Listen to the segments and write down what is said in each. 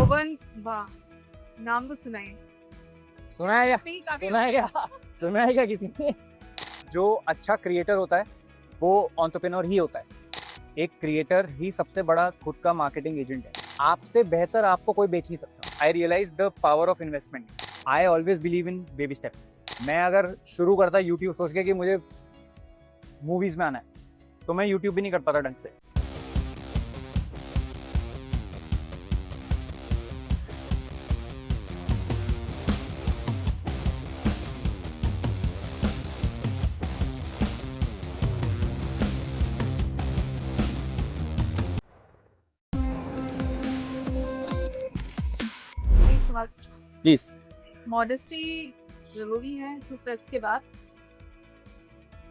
Rowan, वाह, नाम तो सुनाइए। सुना है नहीं, क्या? काफी सुना है क्या? सुना है क्या किसी ने? जो अच्छा क्रिएटर होता है वो एंटरप्रेन्योर ही होता है। एक क्रिएटर ही सबसे बड़ा खुद का मार्केटिंग एजेंट है। आपसे बेहतर आपको कोई बेच नहीं सकता। I realise the power of investment. I always believe in baby steps. मैं अगर शुरू करता यूट्यूब सोच के कि मुझे मूवीज में आना है तो मैं यूट्यूब भी नहीं कर पाता ढंग से। प्लीज। मॉडेस्टी जरूरी है सक्सेस के बाद?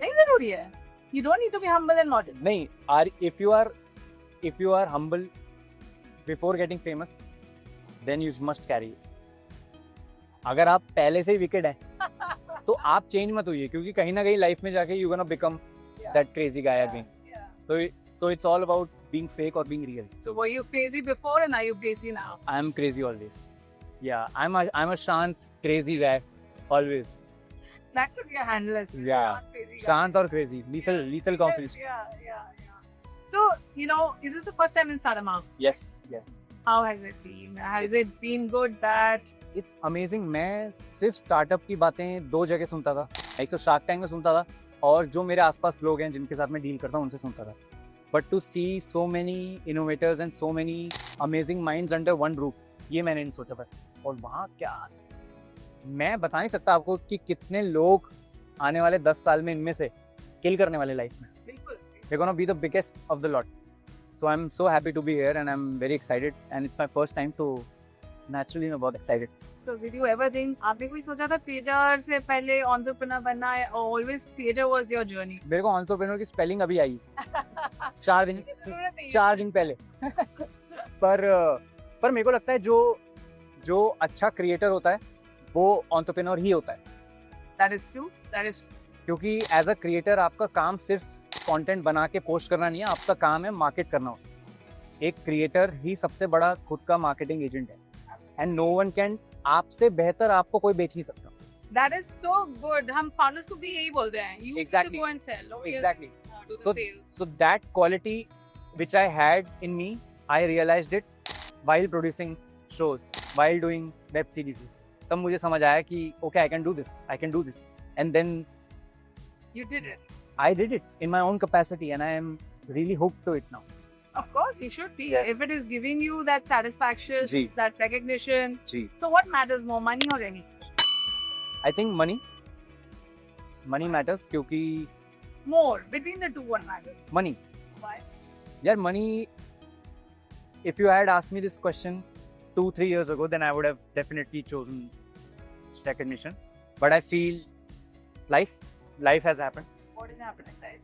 नहीं जरूरी है। You don't need to be humble and modest. नहीं, if you are humble before getting famous, then you must carry it. अगर आप पहले से ही विकेट हैं तो आप चेंज मत होइए, क्योंकि कहीं ना कहीं लाइफ में जाके you gonna become that crazy guy again. So it's all about being fake or being real. So were you crazy before and are you crazy now? I am crazy always. Yeah, I'm a shant crazy guy always. That could be a handle as well. Yeah. Not crazy guy. शांत और crazy, lethal confidence. Yeah. So, is this the first time in Stardom House? Yes. How has it been? Has it been good, bad? It's amazing. मैं सिर्फ startup की बातें दो जगह सुनता था। एक तो शार्क टैंक में सुनता था और जो मेरे आसपास लोग हैं जिनके साथ मैं डील करता हूँ उनसे सुनता था। But to see so many innovators and so many amazing minds under one roof, ये मैंने नहीं सोचा था। और वहाँ क्या, मैं बता नहीं सकता आपको कि कितने लोग आने वाले 10 साल में इनमें से किल करने वाले लाइफ में। बिल्कुल। They're gonna be the biggest of the lot. So I'm so happy to be here and I'm very excited and it's my first time, so naturally I'm बहुत excited. So did you ever think, आपने कोई सोचा था creator से पहले entrepreneur बनना है, or always creator was your journey? मेरे को एंटरप्रेन्योर की स्पेलिंग अभी आई 4 दिन पहले पर मेरे को लगता है जो अच्छा क्रिएटर होता है वो एंटरप्रेन्योर ही होता है। That is true. क्योंकि एज अ क्रिएटर आपका काम सिर्फ कंटेंट बना के पोस्ट करना नहीं है, आपका काम है मार्केट करना उसको। एक क्रिएटर ही सबसे बड़ा खुद का मार्केटिंग एजेंट है एंड नो वन कैन, आपसे बेहतर आपको कोई बेच नहीं सकता। That is so good. हम फाउंडर्स को भी यही बोलते हैं। You need to go and sell. Exactly. Do the sales. So that quality which I had in me, I realized it while producing shows, while doing web series. तब मुझे समझ आया कि okay, I can do this, and then You did it. I did it in my own capacity, and I am really hooked to it now. Of course, you should be. Yes. If it is giving you that satisfaction, ji. that recognition. Ji. So what matters more, money or any? I think money matters क्योंकि More. Between the two, what matters? money. Why? Yeah, money. If you had asked me this question 2-3 years ago, then I would have definitely chosen recognition. But I feel life has happened. What is happening there?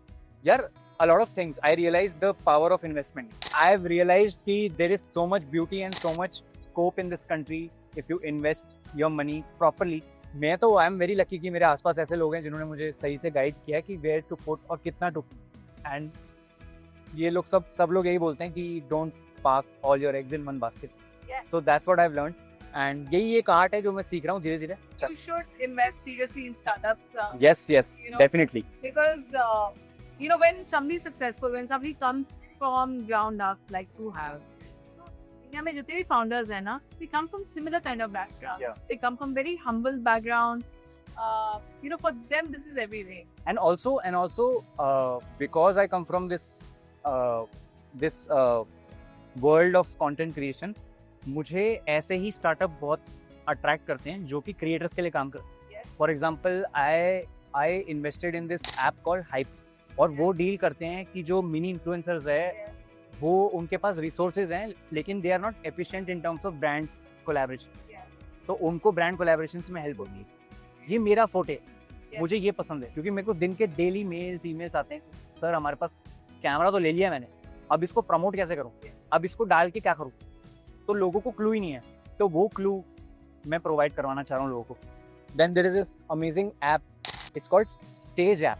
Yeah, a lot of things. I realized the power of investment. I've realized that there is so much beauty and so much scope in this country if you invest your money properly. मैं तो I am very lucky कि मेरे आसपास ऐसे लोग हैं जिन्होंने मुझे सही से गाइड किया कि वेयर टू पुट और कितना टू पुट। एंड ये लोग सब लोग यही बोलते हैं कि don't park all your eggs in one basket. Yes. So that's what I have learned and यही एक आर्ट है जो मैं सीख रहा हूँ धीरे धीरे। You should invest seriously in startups. Yes, You know, definitely. Because when somebody's successful, when somebody comes from ground up, like you have. So India में जितने भी founders हैं ना, they come from similar kind of backgrounds. Yeah. They come from very humble backgrounds. For them this is everything. And also because I come from this world of content creation, मुझे ऐसे ही startup बहुत attract करते हैं जो कि creators के लिए काम करते हैं। For example I invested in this app called hype, और वो डील करते हैं कि जो मिनी इन्फ्लुएंसर्स है वो उनके पास रिसोर्सेज हैं लेकिन they are not efficient in terms of brand collaboration, तो उनको ब्रांड कोलैबोरेशन में हेल्प होगी। ये मेरा फोटे, मुझे ये पसंद है क्योंकि मेरे को दिन के डेली ईमेल्स आते हैं, सर हमारे पास कैमरा तो ले लिया मैंने, अब इसको प्रमोट कैसे करूँ, अब इसको डाल के क्या करूँ। तो लोगों को क्लू ही नहीं है, तो वो क्लू मैं प्रोवाइड करवाना चाह रहा हूँ लोगों को। Then there is this amazing app, it's called stage app,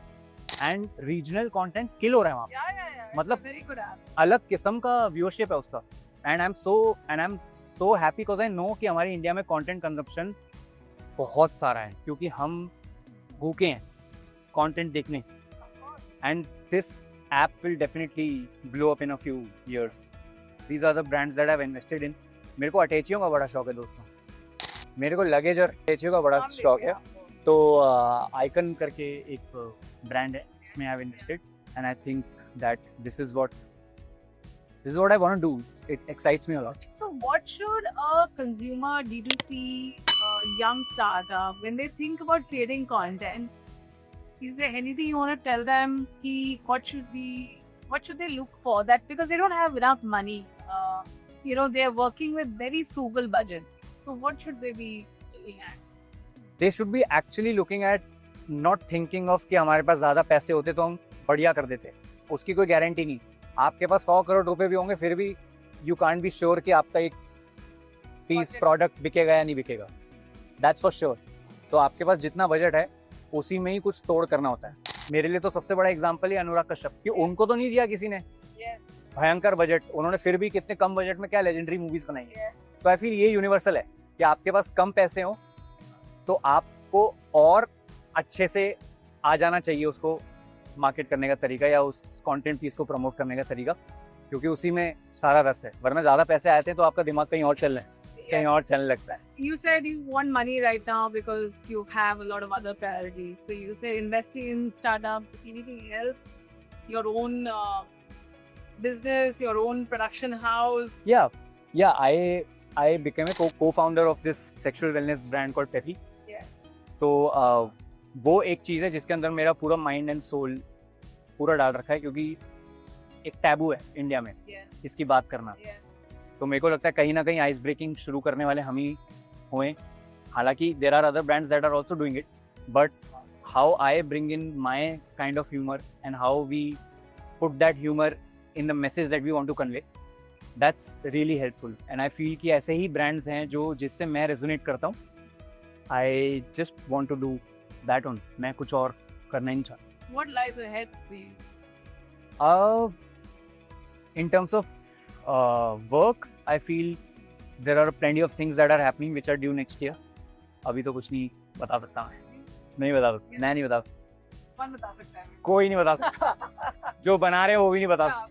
and regional content kill हो रहा है वहाँ। Yeah. मतलब Very good app. अलग किस्म का व्यूअरशिप है उसका। And I am so happy because I know कि हमारे इंडिया में कंटेंट कंजप्शन बहुत सारा है, क्योंकि हम भूखे हैं कंटेंट देखने, and this app will definitely blow up in a few years. These are the brands that I've invested in. मेरे को अटैचियों का बड़ा शौक है दोस्तों, मेरे को लगेज और अटैचियों का बड़ा शौक है। तो आइकन करके एक ब्रांड है, इसमें I have invested and I think that this is what I want to do. It excites me a lot. So what should a consumer D2C young startup, when they think about creating content, is there anything you want to tell them? What should they look for? That because they don't have enough money, they're working with very frugal budgets. So what should they be looking at? They should be actually looking at not thinking of कि हमारे पास ज़्यादा पैसे होते तो हम बढ़िया कर देते. उसकी कोई गारंटी नहीं. आपके पास 100 करोड़ रुपए भी होंगे, फिर भी you can't be sure कि आपका एक पीस प्रोडक्ट बिकेगा या नहीं बिकेगा. That's for sure. तो आपके पास जितना बजट है उसी में ही कुछ तोड़ करना होता है. मेरे लिए तो सबसे बड़ा एग्जांपल है अनुराग कश्यप, कि उनको तो नहीं दिया किसी ने भयंकर बजट, उन्होंने फिर भी कितने कम बजट में क्या लेजेंडरी मूवीज बनाई है. तो आई फील ये यूनिवर्सल है कि आपके पास कम पैसे हो तो आपको और अच्छे से आ जाना चाहिए उसको मार्केट करने का तरीका या उस कंटेंट पीस को प्रमोट करने का तरीका, क्योंकि उसी में सारा रस है. वरना ज़्यादा पैसे आए थे तो आपका दिमाग कहीं और चल रहा है, कहीं और चलने लगता है. You said you want money right now because you have a lot of other priorities. So you said investing in startups, anything else? Your own business, your own production house? Yeah. I became a co-founder of this sexual wellness brand called Pefi. Yes. तो वो एक चीज़ है जिसके अंदर मेरा पूरा mind and soul पूरा डाल रखा है, क्योंकि एक टैबू है इंडिया में इसकी बात करना. तो मेरे को लगता है कहीं ना कहीं आइस ब्रेकिंग शुरू करने वाले हम ही हुए. हालांकि there are other brands that are also doing it, but how I bring in my kind of humour and how we put that humour in the message that we want to convey, that's really helpful. And I feel कि ऐसे ही brands हैं जो जिससे मैं resonate करता हूँ. I just want to do that on. मैं कुछ और करना ही नहीं चाहता. What lies ahead for you? In terms of work, I feel there are plenty of things that are happening which are due next year. अभी तो कुछ नहीं बता सकता मैं. नहीं बता सकता. मैं नहीं बता. कौन बता सकता है? कोई नहीं बता सकता. जो बना रहे हो वो भी नहीं बता सकता.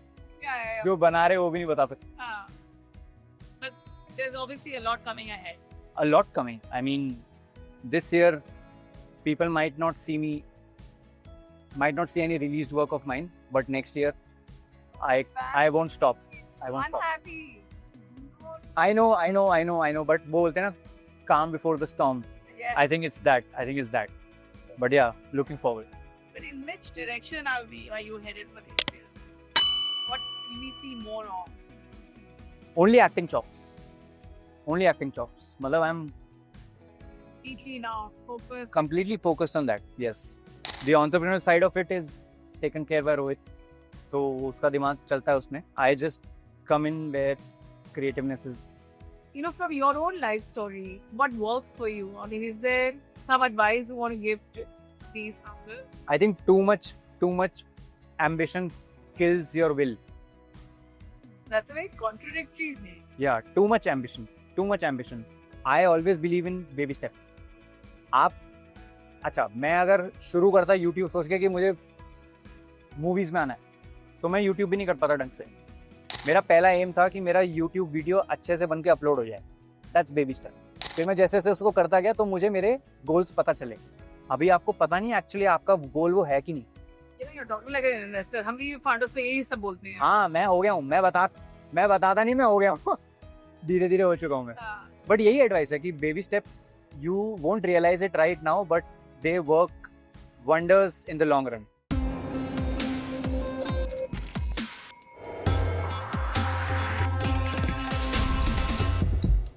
जो बना रहे हो वो भी नहीं बता सकता. But there's obviously a lot coming ahead. A lot coming. I mean, this year people might not see any released work of mine, but next year I won't stop. I won't stop. Unhappy. I know, but वो बोलते हैं ना, calm before the storm. Yes. I think it's that. But yeah, looking forward. But in which direction are you headed for this year? What will we see more of? Only acting chops. मतलब I'm Completely now focused. completely focused on that. Yes. The entrepreneurial side of it is taken care by Rohit. तो उसका दिमाग चलता है उसमें. I just come in where creativeness is. From your own life story, what works for you? I mean, is there some advice you want to give to these hustlers? I think too much ambition kills your will. That's a very contradictory thing. Yeah, too much ambition. I always believe in baby steps. अच्छा, मैं अगर शुरू करता YouTube सोच के कि मुझे movies में आना है, तो मैं YouTube भी नहीं कर पाता ढंग से. मेरा पहला एम था कि मेरा YouTube वीडियो अच्छे से बन के अपलोड हो जाए. That's baby step. फिर मैं जैसे जैसे उसको करता गया तो मुझे मेरे गोल्स पता चले. अभी आपको पता नहीं एक्चुअली आपका गोल वो है कि नहीं. You're talking like an investor. हम भी founders को यही सब बोलते हैं. हाँ, मैं हो गया हूँ. मैं बताता नहीं, मैं हो गया हूँ. धीरे धीरे हो चुका हूँ मैं. बट यही एडवाइस है कि baby steps, you won't realise it right now, but they work wonders in the long run.